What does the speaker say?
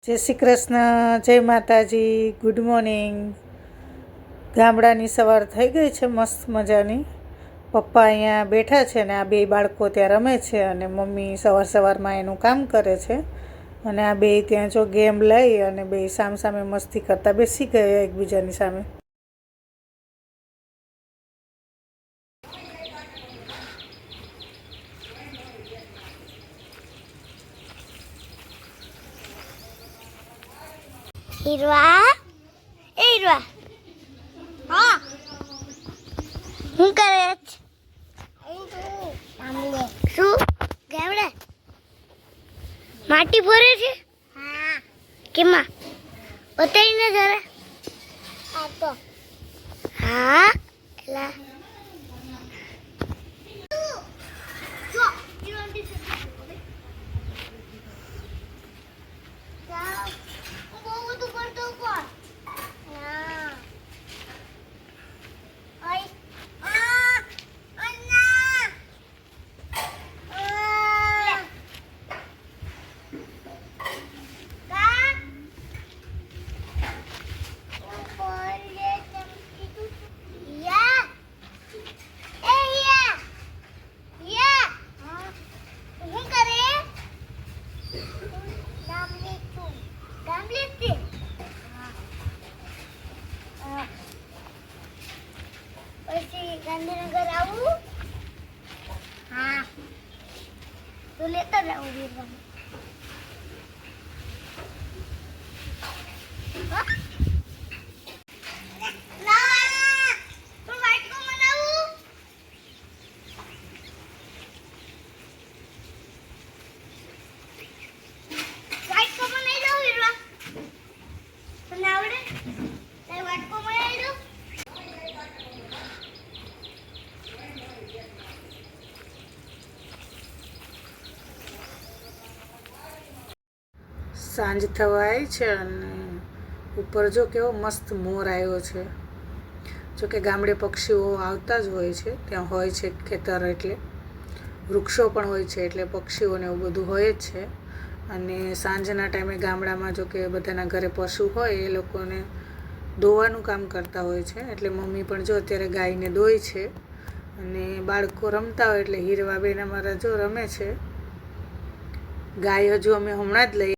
જય શ્રી કૃષ્ણ, જય માતાજી, ગુડ મોર્નિંગ. ગામડાની સવાર થઈ ગઈ છે મસ્ત મજાની. પપ્પા અહીંયા બેઠા છે ને આ બે બાળકો ત્યાં રમે છે અને મમ્મી સવારમાં એનું કામ કરે છે. અને આ બે ત્યાં જો ગેમ લઈ અને બે સામે મસ્તી કરતા બેસી ગયા એકબીજાની સામે. હીરવા એ હીરવા હા હું કરે છે શું ગામડે માટી ભરે છે હા કેમાં બતાવીને જરા આ તો હા એલા ગાંધીનગર આવું હા તો લેતા જાઉં વીરવા સાંજ થવા આવી છે અને ઉપર જો કેવો મસ્ત મોર આવ્યો છે. જો કે ગામડે પક્ષીઓ આવતા જ હોય છે, ત્યાં હોય છે ખેતર એટલે વૃક્ષો પણ હોય છે એટલે પક્ષીઓને એવું બધું હોય જ છે. અને સાંજના ટાઈમે ગામડામાં જો કે બધાના ઘરે પશુ હોય એ લોકોને દોવાનું કામ કરતા હોય છે. એટલે મમ્મી પણ જો અત્યારે ગાયને દોય છે અને બાળકો રમતા હોય એટલે હીરવા બેન અમારા જો રમે છે. ગાય હજુ અમે હમણાં જ લઈ